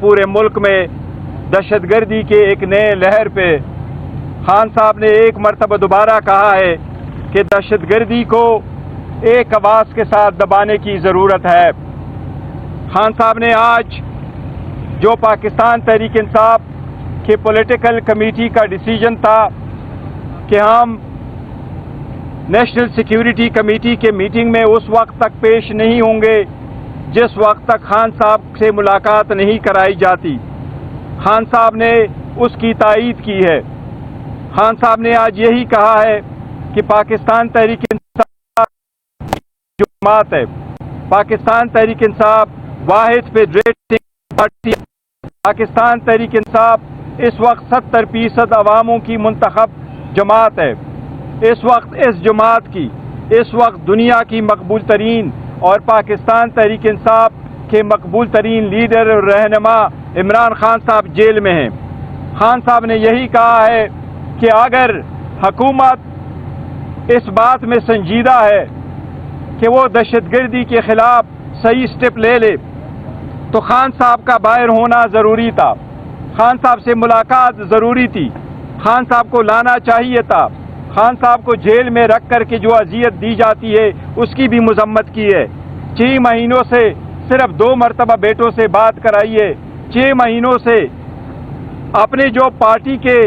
پورے ملک میں دہشت گردی کے ایک نئے لہر پہ خان صاحب نے ایک مرتبہ دوبارہ کہا ہے کہ دہشت گردی کو ایک آواز کے ساتھ دبانے کی ضرورت ہے۔ خان صاحب نے آج جو پاکستان تحریک انصاف کے پولیٹیکل کمیٹی کا ڈیسیجن تھا کہ ہم نیشنل سیکیورٹی کمیٹی کے میٹنگ میں اس وقت تک پیش نہیں ہوں گے جس وقت تک خان صاحب سے ملاقات نہیں کرائی جاتی، خان صاحب نے اس کی تائید کی ہے۔ خان صاحب نے آج یہی کہا ہے کہ پاکستان تحریک انصاف جو جماعت ہے، پاکستان تحریک انصاف واحد فیڈریٹنگ پارٹی، پاکستان تحریک انصاف اس وقت 70% عواموں کی منتخب جماعت ہے۔ اس وقت اس جماعت کی اس وقت دنیا کی مقبول ترین اور پاکستان تحریک انصاف کے مقبول ترین لیڈر اور رہنما عمران خان صاحب جیل میں ہیں۔ خان صاحب نے یہی کہا ہے کہ اگر حکومت اس بات میں سنجیدہ ہے کہ وہ دہشت گردی کے خلاف صحیح سٹیپ لے لے تو خان صاحب کا باہر ہونا ضروری تھا، خان صاحب سے ملاقات ضروری تھی، خان صاحب کو لانا چاہیے تھا، خان صاحب کو جیل میں رکھ کر کے جو اذیت دی جاتی ہے اس کی بھی مذمت کی ہے۔ 6 مہینوں سے صرف 2 مرتبہ بیٹوں سے بات کرائی ہے، 6 مہینوں سے اپنے جو پارٹی کے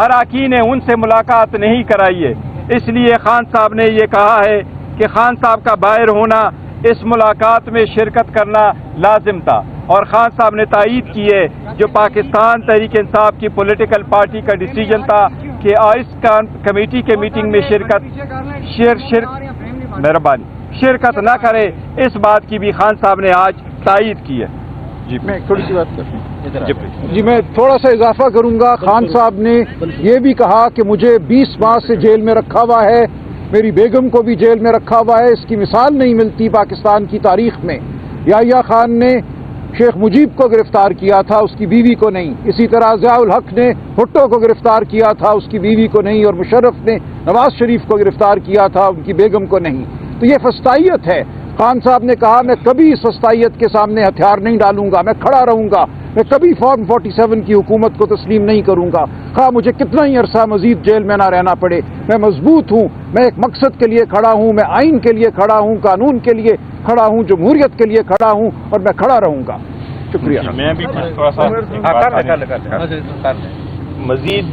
اراکین ہیں ان سے ملاقات نہیں کرائی ہے۔ اس لیے خان صاحب نے یہ کہا ہے کہ خان صاحب کا باہر ہونا، اس ملاقات میں شرکت کرنا لازم تھا، اور خان صاحب نے تائید کی ہے جو پاکستان تحریک انصاف کی پولیٹیکل پارٹی کا ڈیسیجن تھا کہ اس کمیٹی کے میٹنگ میں شرکت نہ کرے، اس بات کی بھی خان صاحب نے آج تائید کی ہے۔ جی میں تھوڑی سی بات کروں جی میں تھوڑا سا اضافہ کروں گا۔ خان صاحب نے یہ بھی کہا کہ مجھے 20 ماہ سے جیل میں رکھا ہوا ہے، میری بیگم کو بھی جیل میں رکھا ہوا ہے، اس کی مثال نہیں ملتی پاکستان کی تاریخ میں۔ یحییٰ خان نے شیخ مجیب کو گرفتار کیا تھا، اس کی بیوی کو نہیں۔ اسی طرح ضیاء الحق نے بھٹو کو گرفتار کیا تھا، اس کی بیوی کو نہیں، اور مشرف نے نواز شریف کو گرفتار کیا تھا، ان کی بیگم کو نہیں۔ تو یہ فسطائیت ہے۔ خان صاحب نے کہا میں کبھی اس فسطائیت کے سامنے ہتھیار نہیں ڈالوں گا، میں کھڑا رہوں گا، میں کبھی فارم 47 کی حکومت کو تسلیم نہیں کروں گا، خواہ مجھے کتنا ہی عرصہ مزید جیل میں نہ رہنا پڑے۔ میں مضبوط ہوں، میں ایک مقصد کے لیے کھڑا ہوں، میں آئین کے لیے کھڑا ہوں، قانون کے لیے کھڑا ہوں، جمہوریت کے لیے کھڑا ہوں، اور میں کھڑا رہوں گا۔ شکریہ۔ میں بھی تھوڑا سا مزید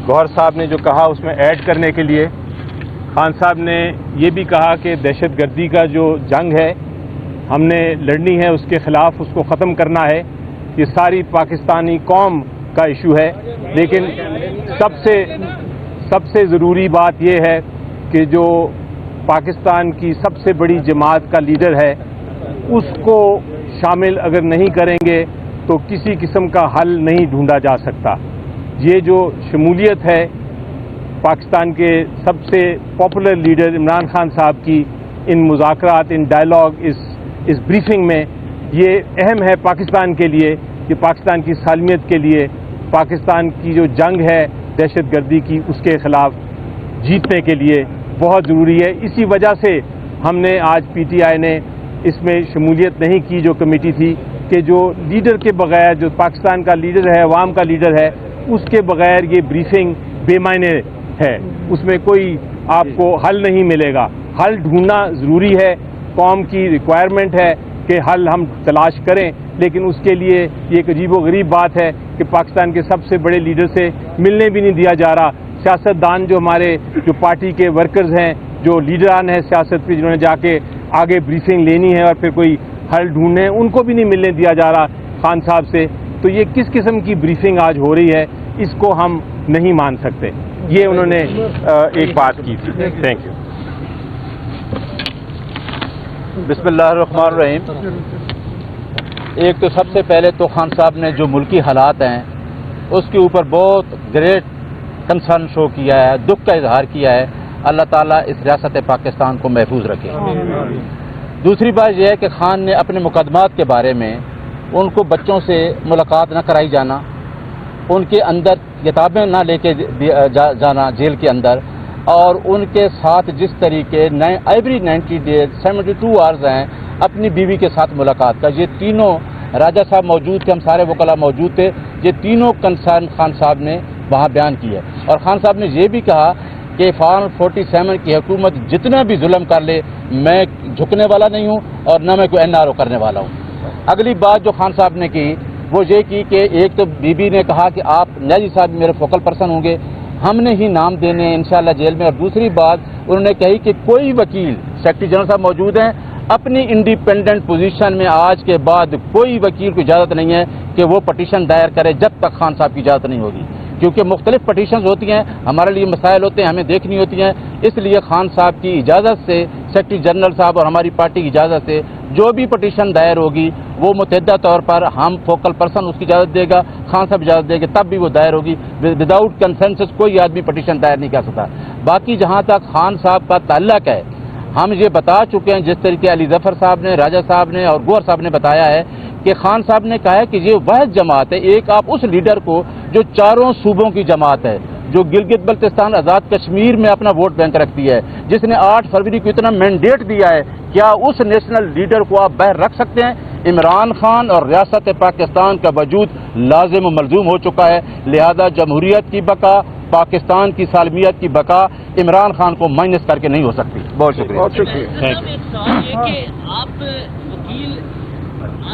گوہر صاحب نے جو کہا اس میں ایڈ کرنے کے لیے، خان صاحب نے یہ بھی کہا کہ دہشت گردی کا جو جنگ ہے ہم نے لڑنی ہے، اس کے خلاف اس کو ختم کرنا ہے، یہ ساری پاکستانی قوم کا ایشو ہے، لیکن سب سے ضروری بات یہ ہے کہ جو پاکستان کی سب سے بڑی جماعت کا لیڈر ہے اس کو شامل اگر نہیں کریں گے تو کسی قسم کا حل نہیں ڈھونڈا جا سکتا۔ یہ جو شمولیت ہے پاکستان کے سب سے پاپولر لیڈر عمران خان صاحب کی ان مذاکرات، ان ڈائلاگ، اس بریفنگ میں، یہ اہم ہے پاکستان کے لیے، کہ پاکستان کی سالمیت کے لیے پاکستان کی جو جنگ ہے دہشت گردی کی اس کے خلاف جیتنے کے لیے بہت ضروری ہے۔ اسی وجہ سے ہم نے آج پی ٹی آئی نے اس میں شمولیت نہیں کی جو کمیٹی تھی، کہ جو لیڈر کے بغیر، جو پاکستان کا لیڈر ہے، عوام کا لیڈر ہے، اس کے بغیر یہ بریفنگ بے معنی ہے، اس میں کوئی آپ کو حل نہیں ملے گا۔ حل ڈھونڈنا ضروری ہے، قوم کی ریکوائرمنٹ ہے کہ حل ہم تلاش کریں، لیکن اس کے لیے یہ ایک عجیب و غریب بات ہے کہ پاکستان کے سب سے بڑے لیڈر سے ملنے بھی نہیں دیا جا رہا۔ سیاستدان جو ہمارے جو پارٹی کے ورکرز ہیں، جو لیڈران ہیں سیاست پہ، جنہوں نے جا کے آگے بریفنگ لینی ہے اور پھر کوئی حل ڈھونڈنے، ان کو بھی نہیں ملنے دیا جا رہا خان صاحب سے۔ تو یہ کس قسم کی بریفنگ آج ہو رہی ہے، اس کو ہم نہیں مان سکتے۔ یہ انہوں نے ایک بات کی تھی۔ Thank you. بسم اللہ الرحمن الرحیم۔ ایک تو سب سے پہلے تو خان صاحب نے جو ملکی حالات ہیں اس کے اوپر بہت گریٹ کنسرن شو کیا ہے، دکھ کا اظہار کیا ہے۔ اللہ تعالیٰ اس ریاست پاکستان کو محفوظ رکھے۔ دوسری بات یہ ہے کہ خان نے اپنے مقدمات کے بارے میں ان کو بچوں سے ملاقات نہ کرائی جانا، ان کے اندر کتابیں نہ لے کے جانا جیل کے اندر، اور ان کے ساتھ جس طریقے ایوری 90 days 72 hours ہیں اپنی بیوی کے ساتھ ملاقات کا، یہ تینوں راجہ صاحب موجود تھے, ہم سارے وکلا موجود تھے. یہ تینوں کنسرن خان صاحب نے وہاں بیان کی ہے, اور خان صاحب نے یہ بھی کہا کہ فارم 47 کی حکومت جتنا بھی ظلم کر لے میں جھکنے والا نہیں ہوں اور نہ میں کوئی NRO کرنے والا ہوں. اگلی بات جو خان صاحب نے کی وہ یہ کی کہ ایک تو بی بی نے کہا کہ آپ نیازی صاحب میرے فوکل پرسن ہوں گے, ہم نے ہی نام دینے ہیں انشاءاللہ جیل میں. اور دوسری بات انہوں نے کہی کہ کوئی وکیل, سیکرٹری جنرل صاحب موجود ہیں, اپنی انڈیپینڈنٹ پوزیشن میں آج کے بعد کوئی وکیل کو اجازت نہیں ہے کہ وہ پٹیشن دائر کرے جب تک خان صاحب کی اجازت نہیں ہوگی, کیونکہ مختلف پٹیشنز ہوتی ہیں, ہمارے لیے مسائل ہوتے ہیں, ہمیں دیکھنی ہوتی ہیں. اس لیے خان صاحب کی اجازت سے, سیکرٹری جنرل صاحب اور ہماری پارٹی کی اجازت سے جو بھی پٹیشن دائر ہوگی وہ متحدہ طور پر ہم فوکل پرسن اس کی اجازت دے گا, خان صاحب اجازت دے گا, تب بھی وہ دائر ہوگی. وداؤٹ کنسنسس کوئی آدمی پٹیشن دائر نہیں کر سکتا. باقی جہاں تک خان صاحب کا تعلق ہے, ہم یہ بتا چکے ہیں جس طریقے علی ظفر صاحب نے, راجہ صاحب نے اور گوہر صاحب نے بتایا ہے کہ خان صاحب نے کہا ہے کہ یہ واحد جماعت ہے. ایک آپ اس لیڈر کو جو چاروں صوبوں کی جماعت ہے, جو گلگت بلتستان آزاد کشمیر میں اپنا ووٹ بینک رکھتی ہے, جس نے 8 فروری کو اتنا مینڈیٹ دیا ہے, کیا اس نیشنل لیڈر کو آپ باہر رکھ سکتے ہیں؟ عمران خان اور ریاست پاکستان کا وجود لازم و ملزوم ہو چکا ہے. لہذا جمہوریت کی بقا, پاکستان کی سالمیت کی بقا عمران خان کو مائنس کر کے نہیں ہو سکتی. بہت شکریہ. ایک سوال یہ کہ آپ وکیل,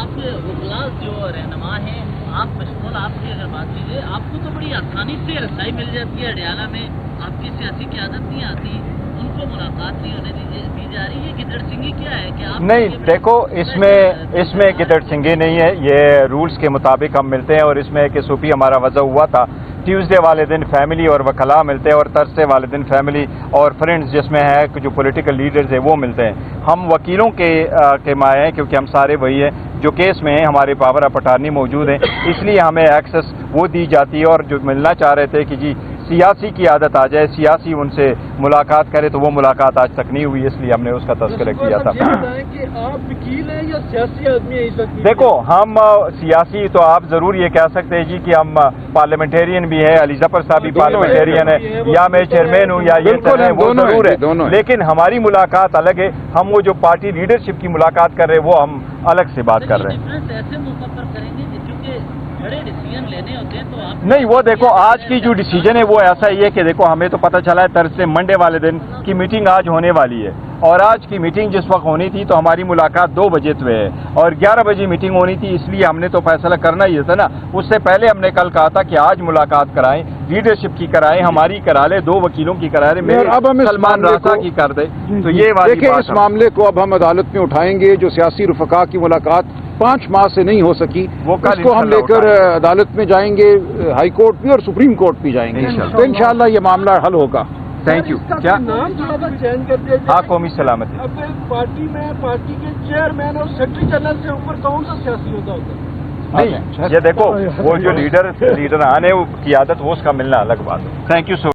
آپ وکلا جو رہنما ہیں, آپ مشمول, آپ کی اگر بات کیجیے, آپ کو تو بڑی آسانی سے رسائی مل جاتی ہے اڈیالہ میں, آپ کی سیاسی قیادت نہیں آتی, ان کو ملاقات نہیں ہونے دی جا رہی ہے. گدڑ سنگھی کیا ہے کہ آپ نہیں دیکھو, اس میں گدڑ سنگھی نہیں ہے, یہ رولز کے مطابق ہم ملتے ہیں. اور اس میں کہ صوفی ہمارا وضع ہوا تھا, ٹیوزڈے والے دن فیملی اور وکلاء ملتے ہیں, اور تھرسڈے والے دن فیملی اور فرینڈز جس میں ہے جو پولیٹیکل لیڈرز ہیں وہ ملتے ہیں. ہم وکیلوں کے مائیں ہیں کیونکہ ہم سارے وہی ہیں جو کیس میں ہیں, ہمارے پاور آف اٹارنی موجود ہیں, اس لیے ہمیں ایکسس وہ دی جاتی ہے. اور جو ملنا چاہ رہے تھے کہ جی سیاسی کی عادت آ جائے, سیاسی ان سے ملاقات کرے, تو وہ ملاقات آج تک نہیں ہوئی, اس لیے ہم نے اس کا تذکرہ کیا تھا. کہ آپ وکیل ہیں یا سیاسی آدمی ہیں اس وقت؟ دیکھو ہم سیاسی تو آپ ضرور یہ کہہ سکتے ہیں جی کہ ہم پارلیمنٹیرین بھی ہیں, علی ظفر صاحب بھی پارلیمنٹیرین ہے, یا میں چیئرمین ہوں, یا یہ وہ ضرور ہے, لیکن ہماری ملاقات الگ ہے. ہم وہ جو پارٹی لیڈرشپ کی ملاقات کر رہے ہیں وہ ہم الگ سے بات کر رہے ہیں. ایسے موقع پر کریں گے کیونکہ بڑے ڈیسیژن لینے ہوتے ہیں, تو آپ نہیں وہ دیکھو آج کی جو ڈیسیجن ہے وہ ایسا ہی ہے کہ دیکھو ہمیں تو پتہ چلا ہے تھرسڈے منڈے والے دن کی میٹنگ آج ہونے والی ہے, اور آج کی میٹنگ جس وقت ہونی تھی تو ہماری ملاقات 2 بجے تو ہے, اور 11 بجے میٹنگ ہونی تھی, اس لیے ہم نے تو فیصلہ کرنا ہی تھا نا. اس سے پہلے ہم نے کل کہا تھا کہ آج ملاقات کرائیں, لیڈرشپ کی کرائیں, ہماری کرا لے, 2 وکیلوں کی کرا لے, اب ہم سلمان رضا کی کر دے. تو یہ دیکھیں اس معاملے کو اب ہم عدالت میں اٹھائیں گے. جو سیاسی رفقا کی ملاقات 5 ماہ سے نہیں ہو سکی, اس کو ہم لے کر عدالت میں جائیں گے, ہائی کورٹ بھی اور سپریم کورٹ بھی جائیں گے, تو انشاءاللہ یہ معاملہ حل ہوگا. Thank you. کیا نام تھوڑا سا چینج کر دیا جائے. ہاں, قومی سلامتی. اب پارٹی میں پارٹی کے چیئرمین اور سیکرٹری جنرل سے اوپر کون سا سیاسی ہوتا ہوتا ہے؟ نہیں یہ دیکھو وہ جو لیڈر آنے کی عادت وہ اس کا ملنا الگ بات ہے. Thank you so